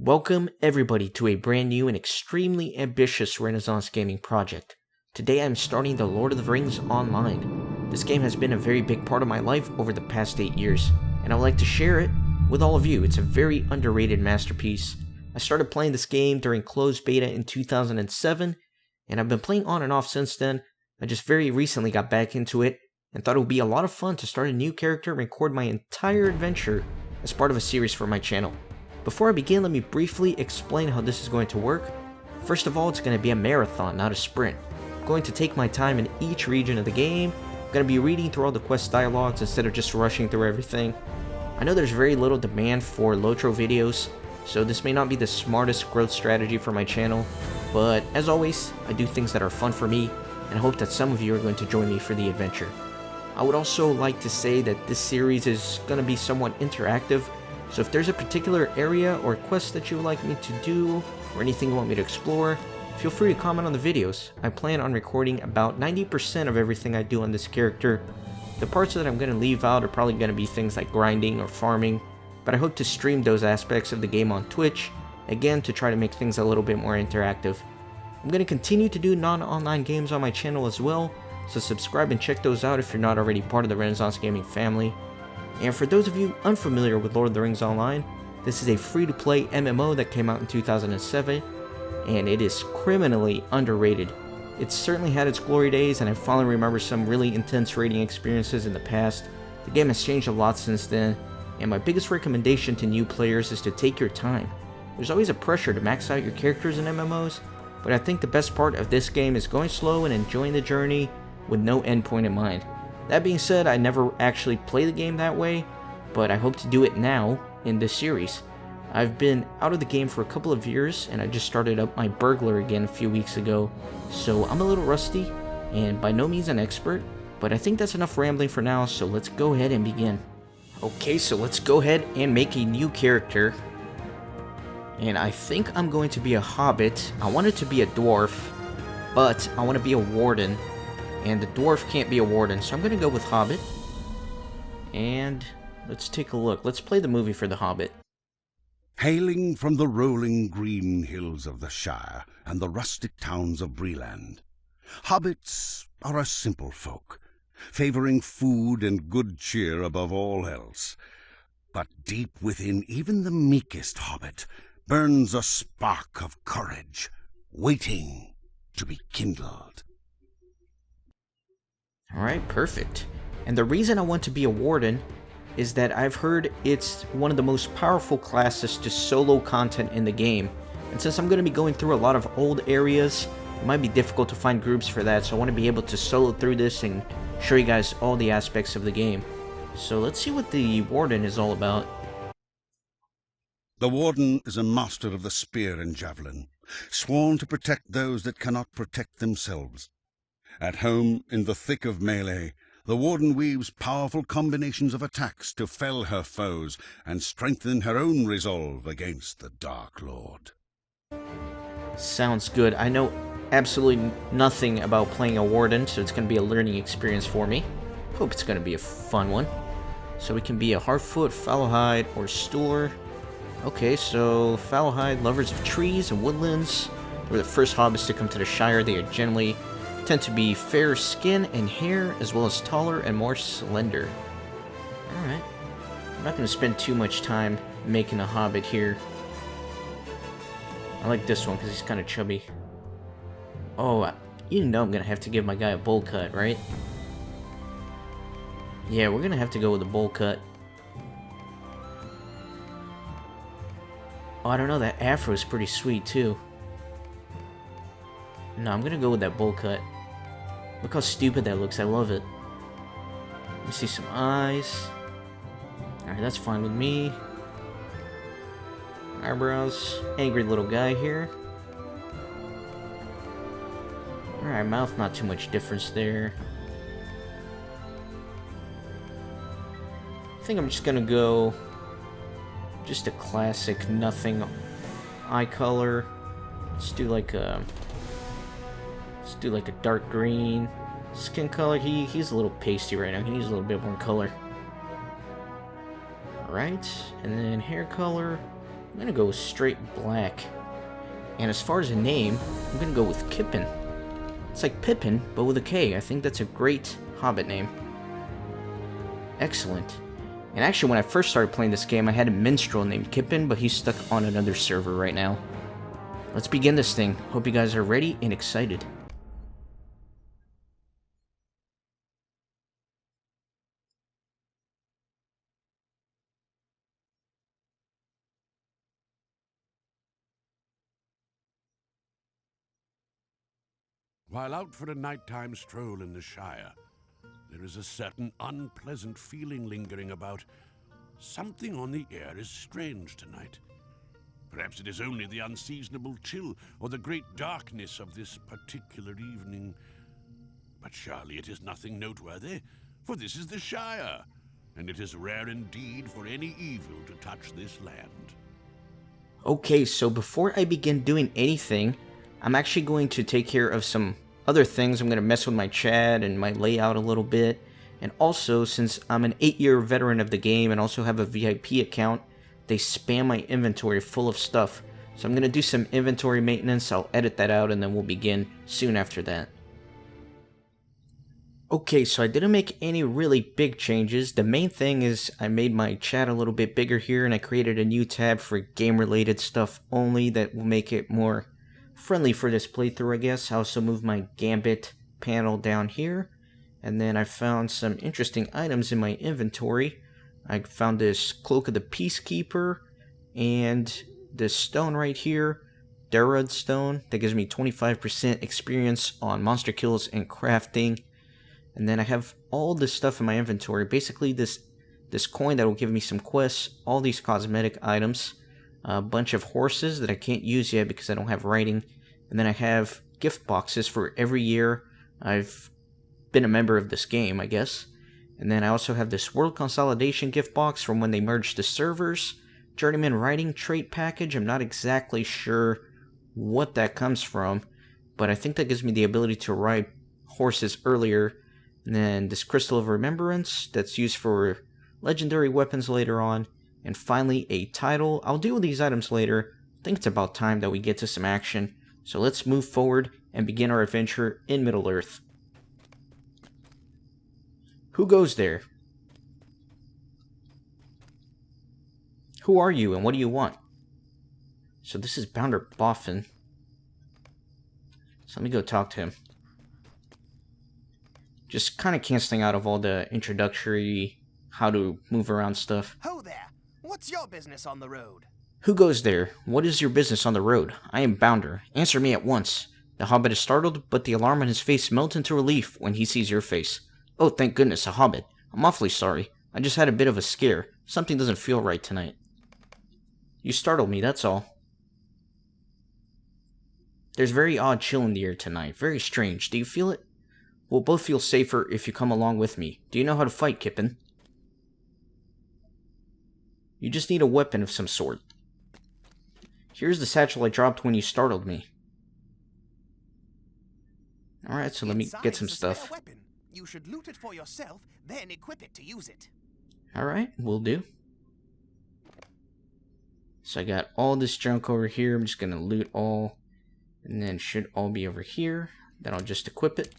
Welcome everybody to a brand new and extremely ambitious Renaissance gaming project. Today I'm starting the Lord of the Rings Online. This game has been a very big part of my life over the past 8 years, and I would like to share it with all of you. It's a very underrated masterpiece. I started playing this game during closed beta in 2007, and I've been playing on and off since then. I just very recently got back into it, and thought it would be a lot of fun to start a new character and record my entire adventure as part of a series for my channel. Before I begin, let me briefly explain how this is going to work. First of all, it's going to be a marathon, not a sprint. I'm going to take my time in each region of the game. I'm going to be reading through all the quest dialogues instead of just rushing through everything. I know there's very little demand for LOTRO videos, so this may not be the smartest growth strategy for my channel, but as always, I do things that are fun for me, and I hope that some of you are going to join me for the adventure. I would also like to say that this series is going to be somewhat interactive, so if there's a particular area or quest that you would like me to do, or anything you want me to explore, feel free to comment on the videos. I plan on recording about 90% of everything I do on this character. The parts that I'm going to leave out are probably going to be things like grinding or farming, but I hope to stream those aspects of the game on Twitch, again to try to make things a little bit more interactive. I'm going to continue to do non-online games on my channel as well, so subscribe and check those out if you're not already part of the Renaissance Gaming family. And for those of you unfamiliar with Lord of the Rings Online, this is a free-to-play MMO that came out in 2007, and it is criminally underrated. It's certainly had its glory days, and I finally remember some really intense raiding experiences in the past. The game has changed a lot since then, and my biggest recommendation to new players is to take your time. There's always a pressure to max out your characters in MMOs, but I think the best part of this game is going slow and enjoying the journey with no endpoint in mind. That being said, I never actually play the game that way, but I hope to do it now in this series. I've been out of the game for a couple of years, and I just started up my burglar again a few weeks ago, so I'm a little rusty, and by no means an expert, but I think that's enough rambling for now, so let's go ahead and begin. Okay, so let's go ahead and make a new character, and I think I'm going to be a hobbit. I want it to be a dwarf, but I want to be a warden. And the dwarf can't be a warden, so I'm going to go with Hobbit. And let's take a look. Let's play the movie for the Hobbit. Hailing from the rolling green hills of the Shire and the rustic towns of Breland, hobbits are a simple folk, favouring food and good cheer above all else. But deep within even the meekest hobbit burns a spark of courage, waiting to be kindled. Alright, perfect. And the reason I want to be a warden is that I've heard it's one of the most powerful classes to solo content in the game. And since I'm going to be going through a lot of old areas, it might be difficult to find groups for that, so I want to be able to solo through this and show you guys all the aspects of the game. So let's see what the warden is all about. The warden is a master of the spear and javelin, sworn to protect those that cannot protect themselves. At home, in the thick of melee, the warden weaves powerful combinations of attacks to fell her foes and strengthen her own resolve against the Dark Lord. Sounds good. I know absolutely nothing about playing a warden, so it's going to be a learning experience for me. Hope it's going to be a fun one. So we can be a Harfoot, Fallowhide, or Stoor. Okay, so Fallowhide, lovers of trees and woodlands. They were the first hobbits to come to the Shire. They are generally tend to be fairer skin and hair, as well as taller and more slender. Alright. I'm not going to spend too much time making a hobbit here. I like this one because he's kind of chubby. Oh, you know I'm going to have to give my guy a bowl cut, right? Yeah, we're going to have to go with a bowl cut. Oh, I don't know, that afro is pretty sweet too. No, I'm going to go with that bowl cut. Look how stupid that looks. I love it. Let me see some eyes. Alright, that's fine with me. Eyebrows. Angry little guy here. Alright, mouth, not too much difference there. I think I'm just going to go just a classic nothing eye color. Let's do like a dark green. Skin color, he's a little pasty right now. He needs a little bit more color. Alright, and then hair color. I'm gonna go with straight black. And as far as a name, I'm gonna go with Kippen. It's like Pippin, but with a K. I think that's a great Hobbit name. Excellent. And actually, when I first started playing this game, I had a minstrel named Kippen, but he's stuck on another server right now. Let's begin this thing. Hope you guys are ready and excited. While out for a nighttime stroll in the Shire, there is a certain unpleasant feeling lingering about. Something on the air is strange tonight. Perhaps it is only the unseasonable chill or the great darkness of this particular evening. But surely it is nothing noteworthy, for this is the Shire, and it is rare indeed for any evil to touch this land. Okay, so before I begin doing anything, I'm actually going to take care of some other things. I'm going to mess with my chat and my layout a little bit. And also, since I'm an 8-year veteran of the game and also have a VIP account, they spam my inventory full of stuff. So I'm going to do some inventory maintenance. I'll edit that out and then we'll begin soon after that. Okay, so I didn't make any really big changes. The main thing is I made my chat a little bit bigger here and I created a new tab for game-related stuff only that will make it more friendly for this playthrough, I guess. I also moved my Gambit panel down here. And then I found some interesting items in my inventory. I found this Cloak of the Peacekeeper and this stone right here, J.R.R. stone, that gives me 25% experience on monster kills and crafting. And then I have all this stuff in my inventory. Basically this coin that will give me some quests, all these cosmetic items, a bunch of horses that I can't use yet because I don't have writing. And then I have gift boxes for every year I've been a member of this game, I guess. And then I also have this World Consolidation gift box from when they merged the servers. Journeyman Writing Trait Package. I'm not exactly sure what that comes from, but I think that gives me the ability to ride horses earlier. And then this Crystal of Remembrance that's used for legendary weapons later on. And finally, a title. I'll deal with these items later. I think it's about time that we get to some action. So let's move forward and begin our adventure in Middle-earth. Who goes there? Who are you and what do you want? So this is Bounder Boffin. So let me go talk to him. Just kind of canceling out of all the introductory how to move around stuff. Ho there! What's your business on the road? Who goes there? What is your business on the road? I am Bounder. Answer me at once. The hobbit is startled, but the alarm on his face melts into relief when he sees your face. Oh, thank goodness, a hobbit. I'm awfully sorry. I just had a bit of a scare. Something doesn't feel right tonight. You startled me, that's all. There's very odd chill in the air tonight. Very strange. Do you feel it? We'll both feel safer if you come along with me. Do you know how to fight, Kippen? You just need a weapon of some sort. Here's the satchel I dropped when you startled me. Alright, so let me get some stuff. You should loot it for yourself, then equip it to use it. Alright, will do. So I got all this junk over here. I'm just gonna loot all. And then should all be over here. Then I'll just equip it.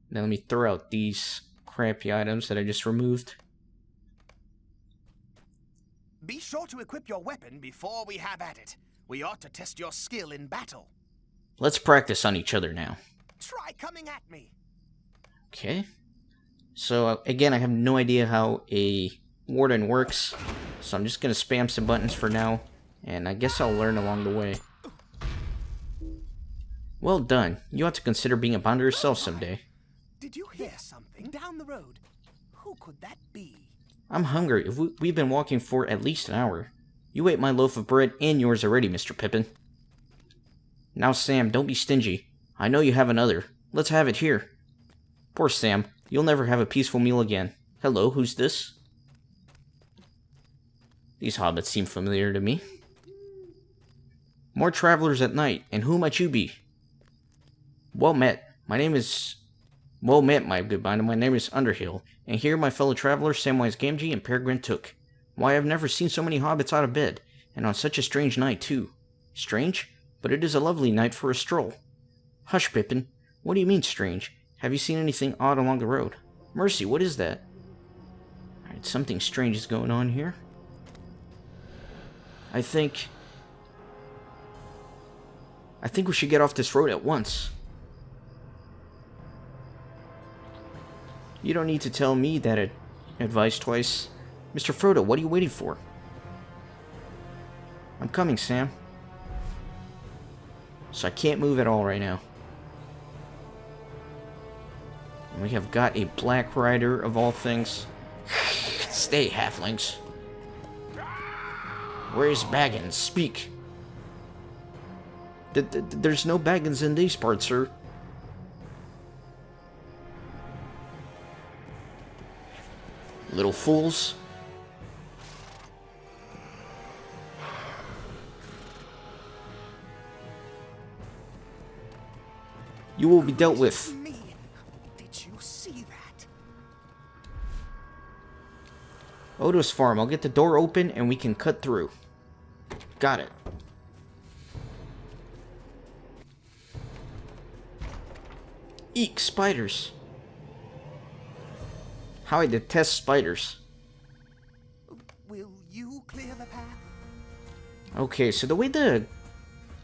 Now let me throw out these crappy items that I just removed. Be sure to equip your weapon before we have at it. We ought to test your skill in battle. Let's practice on each other now. Try coming at me. Okay. So again, I have no idea how a warden works. So I'm just going to spam some buttons for now. And I guess I'll learn along the way. Well done. You ought to consider being a bounder yourself someday. Did you hear something down the road? Who could that be? I'm hungry. We've been walking for at least an hour. You ate my loaf of bread and yours already, Mr. Pippin. Now, Sam, don't be stingy. I know you have another. Let's have it here. Poor Sam. You'll never have a peaceful meal again. Hello, who's this? These hobbits seem familiar to me. More travelers at night, and who might you be? Well met. My name is... Well met, my good band. My name is Underhill, and here my fellow travelers Samwise Gamgee and Peregrine Took. Why, I've never seen so many hobbits out of bed. And on such a strange night, too. Strange? But it is a lovely night for a stroll. Hush, Pippin. What do you mean, strange? Have you seen anything odd along the road? Mercy, what is that? Alright, something strange is going on here. I think we should get off this road at once. You don't need to tell me that advice twice. Mr. Frodo, what are you waiting for? I'm coming, Sam. So I can't move at all right now. And we have got a Black Rider of all things. Stay, halflings. Where's Baggins? Speak. There's no Baggins in these parts, sir. Little fools. You will be dealt with. Did you see that? Odo's farm. I'll get the door open and we can cut through. Got it. Eek, spiders. How I detest spiders. Will you clear the path? Okay, so the way the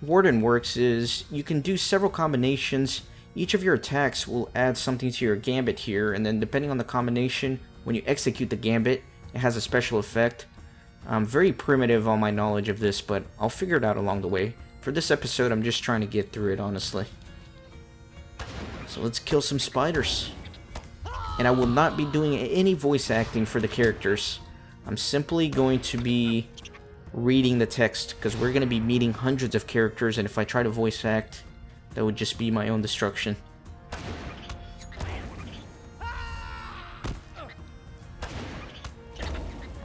Warden works is you can do several combinations. Each of your attacks will add something to your gambit here, and then depending on the combination, when you execute the gambit, it has a special effect. I'm very primitive on my knowledge of this, but I'll figure it out along the way. For this episode, I'm just trying to get through it, honestly. So let's kill some spiders. And I will not be doing any voice acting for the characters. I'm simply going to be reading the text, because we're going to be meeting hundreds of characters, and if I try to voice act, that would just be my own destruction.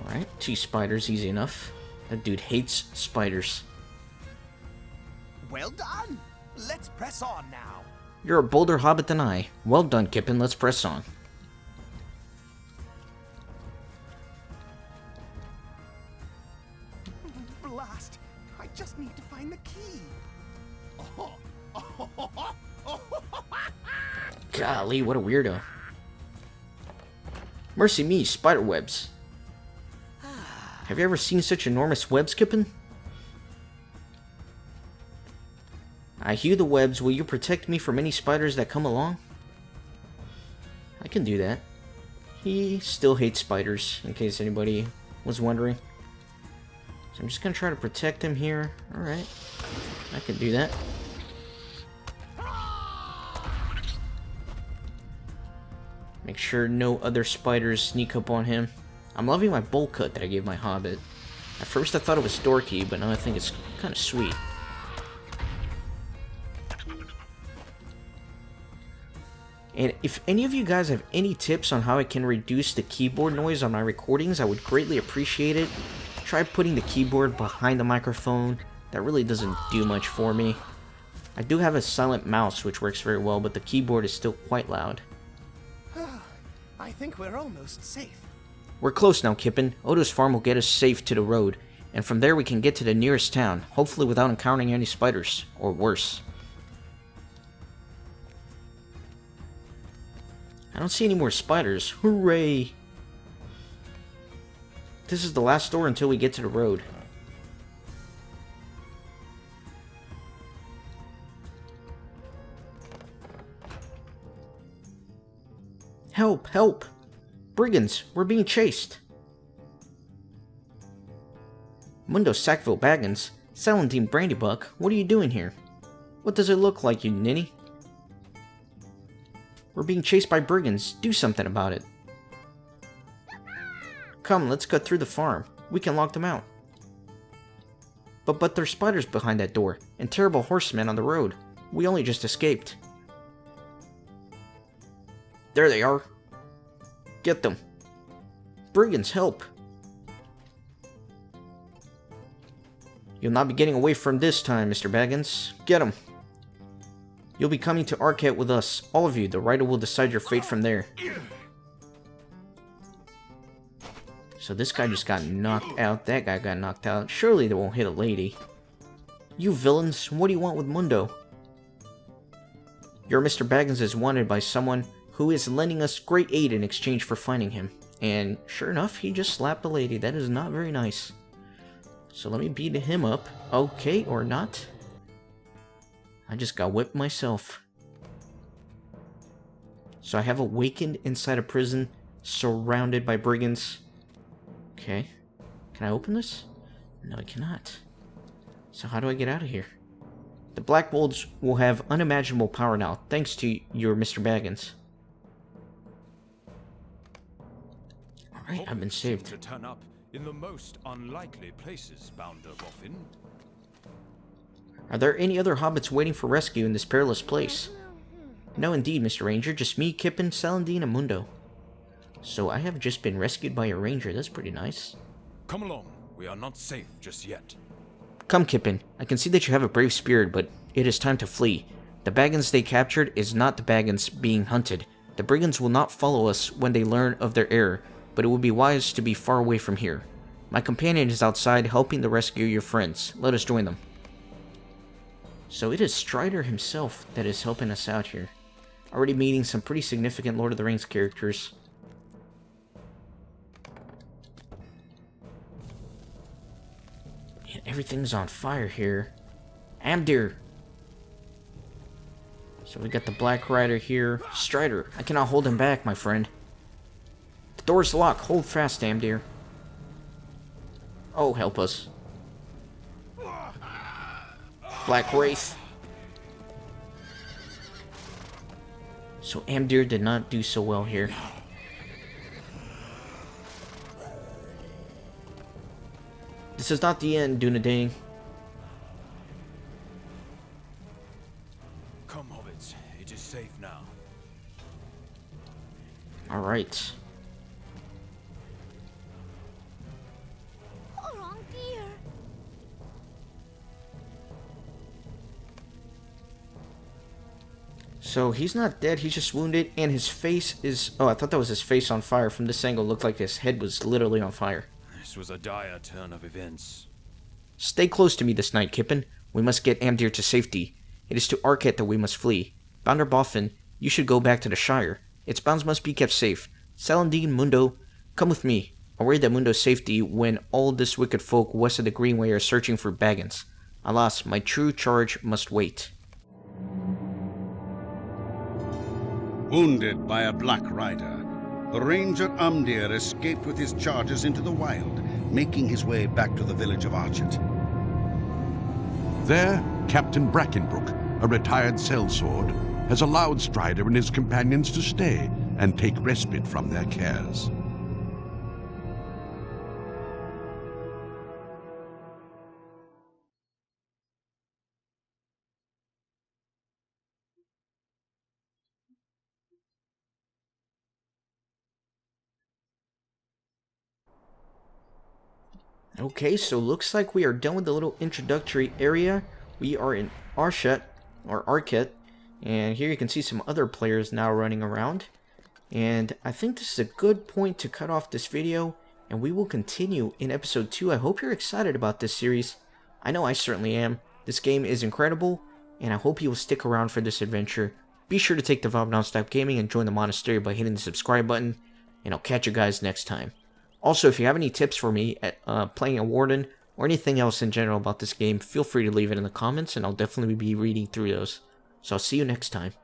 Alright, 2 spiders, easy enough. That dude hates spiders. Well done! Let's press on now. You're a bolder hobbit than I. Well done, Kippen, let's press on. Blast! I just need to find the key. Golly, what a weirdo. Mercy me, spider webs. Have you ever seen such enormous webs, Kippen? I hew the webs. Will you protect me from any spiders that come along? I can do that. He still hates spiders, in case anybody was wondering. So I'm just gonna try to protect him here. Alright. I can do that. Make sure no other spiders sneak up on him. I'm loving my bowl cut that I gave my hobbit. At first I thought it was dorky, but now I think it's kind of sweet. And if any of you guys have any tips on how I can reduce the keyboard noise on my recordings, I would greatly appreciate it. Try putting the keyboard behind the microphone. That really doesn't do much for me. I do have a silent mouse, which works very well, but the keyboard is still quite loud. I think we're almost safe. We're close now, Kippen. Odo's farm will get us safe to the road, and from there we can get to the nearest town, hopefully without encountering any spiders, or worse. I don't see any more spiders. Hooray! This is the last door until we get to the road. Help! Help! Brigands! We're being chased! Mundo Sackville Baggins, Salandine Brandybuck, what are you doing here? What does it look like, you ninny? We're being chased by brigands. Do something about it. Come, let's cut through the farm. We can lock them out. But there's spiders behind that door, and terrible horsemen on the road. We only just escaped. There they are. Get them. Brigands, help. You'll not be getting away from this time, Mr. Baggins. Get him. You'll be coming to Archet with us. All of you. The writer will decide your fate from there. So this guy just got knocked out. That guy got knocked out. Surely they won't hit a lady. You villains, what do you want with Mundo? Your Mr. Baggins is wanted by someone who is lending us great aid in exchange for finding him. And sure enough, he just slapped a lady. That is not very nice. So let me beat him up. Okay, or not. I just got whipped myself. So I have awakened inside a prison, surrounded by brigands. Okay. Can I open this? No, I cannot. So how do I get out of here? The Black Wolves will have unimaginable power now, thanks to your Mr. Baggins. Alright, I've been saved. To turn up in the most unlikely places, Bounder Boffin. Are there any other hobbits waiting for rescue in this perilous place? No, indeed, Mr. Ranger. Just me, Kippen, Salandine, and Mundo. So I have just been rescued by a ranger. That's pretty nice. Come along. We are not safe just yet. Come, Kippen. I can see that you have a brave spirit, but it is time to flee. The Baggins they captured is not the Baggins being hunted. The brigands will not follow us when they learn of their error, but it would be wise to be far away from here. My companion is outside helping to rescue your friends. Let us join them. So it is Strider himself that is helping us out here. Already meeting some pretty significant Lord of the Rings characters. Man, everything's on fire here. Amdir! So we got the Black Rider here. Strider, I cannot hold him back, my friend. The door's locked. Hold fast, Amdir. Oh, help us. Black Wraith. So Amdir did not do so well here. This is not the end, Dunedain. Come, hobbits. It is safe now. Alright. Oh, dear. So he's not dead, he's just wounded, and his face is... Oh, I thought that was his face on fire. From this angle, it looked like his head was literally on fire. This was a dire turn of events. Stay close to me this night, Kippen. We must get Amdir to safety. It is to Archet that we must flee. Bounder Boffin, you should go back to the Shire. Its bounds must be kept safe. Salandine, Mundo, come with me. I worry that Mundo's safety when all this wicked folk west of the Greenway are searching for Baggins. Alas, my true charge must wait. Wounded by a Black Rider, the ranger Amdir escaped with his charges into the wild, making his way back to the village of Archet. There, Captain Brackenbrook, a retired sellsword, has allowed Strider and his companions to stay and take respite from their cares. Okay, so looks like we are done with the little introductory area. We are in Archet, and here you can see some other players now running around. And I think this is a good point to cut off this video, and we will continue in episode 2. I hope you're excited about this series. I know I certainly am. This game is incredible, and I hope you will stick around for this adventure. Be sure to take the vow of non-stop gaming and join the monastery by hitting the subscribe button, and I'll catch you guys next time. Also, if you have any tips for me at playing a warden or anything else in general about this game, feel free to leave it in the comments, and I'll definitely be reading through those. So I'll see you next time.